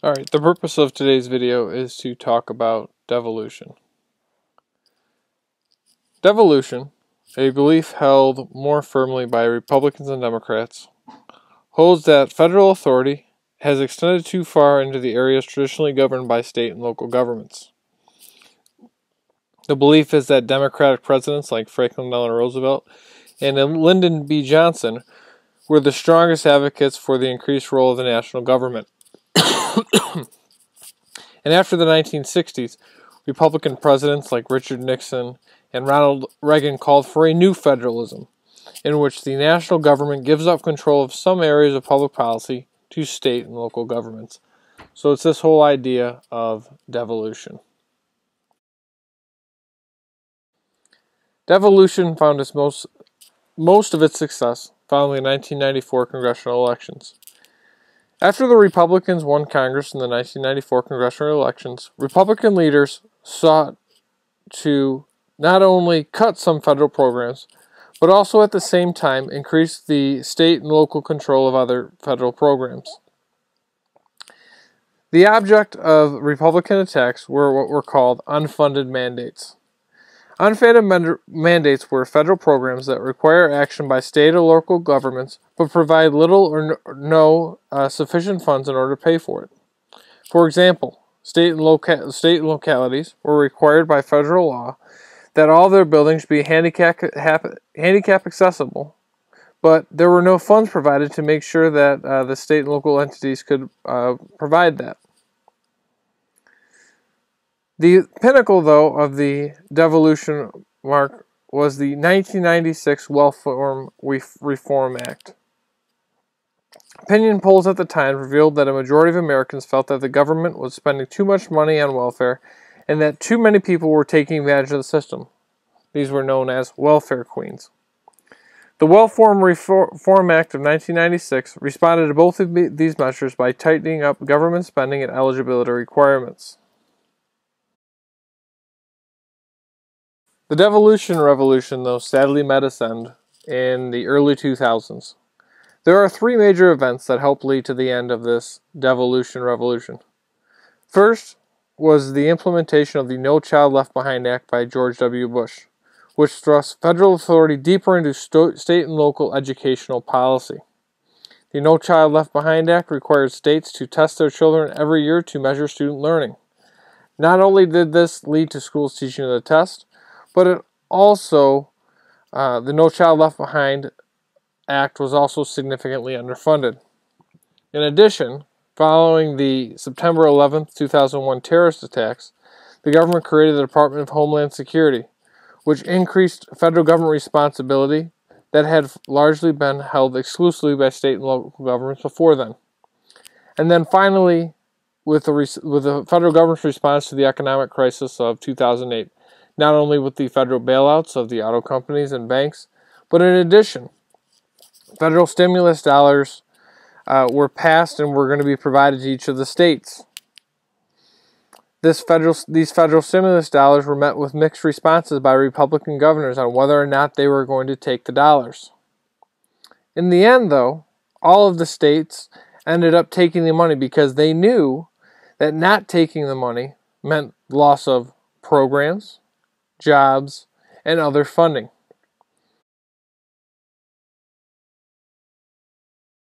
Alright, the purpose of today's video is to talk about devolution. Devolution, a belief held more firmly by Republicans and Democrats, holds that federal authority has extended too far into the areas traditionally governed by state and local governments. The belief is that Democratic presidents like Franklin Delano Roosevelt and Lyndon B. Johnson were the strongest advocates for the increased role of the national government. And after the 1960s, Republican presidents like Richard Nixon and Ronald Reagan called for a new federalism, in which the national government gives up control of some areas of public policy to state and local governments. So it's this whole idea of devolution. Devolution found its most of its success following the 1994 congressional elections. After the Republicans won Congress in the 1994 congressional elections, Republican leaders sought to not only cut some federal programs, but also at the same time increase the state and local control of other federal programs. The object of Republican attacks were what were called unfunded mandates. Unfunded mandates were federal programs that require action by state or local governments but provide little or no sufficient funds in order to pay for it. For example, state and localities were required by federal law that all their buildings be handicap accessible, but there were no funds provided to make sure that the state and local entities could provide that. The pinnacle, though, of the devolution mark was the 1996 Welfare Reform Act. Opinion polls at the time revealed that a majority of Americans felt that the government was spending too much money on welfare and that too many people were taking advantage of the system. These were known as welfare queens. The Welfare Reform Act of 1996 responded to both of these measures by tightening up government spending and eligibility requirements. The devolution revolution, though, sadly met its end in the early 2000s. There are three major events that helped lead to the end of this devolution revolution. First was the implementation of the No Child Left Behind Act by George W. Bush, which thrust federal authority deeper into state and local educational policy. The No Child Left Behind Act required states to test their children every year to measure student learning. Not only did this lead to schools teaching the test, but it also, the No Child Left Behind Act was also significantly underfunded. In addition, following the September 11, 2001 terrorist attacks, the government created the Department of Homeland Security, which increased federal government responsibility that had largely been held exclusively by state and local governments before then. And then finally, with the federal government's response to the economic crisis of 2008, not only with the federal bailouts of the auto companies and banks, but in addition, federal stimulus dollars were passed and were going to be provided to each of the states. These federal stimulus dollars were met with mixed responses by Republican governors on whether or not they were going to take the dollars. In the end, though, all of the states ended up taking the money because they knew that not taking the money meant loss of programs, jobs, and other funding.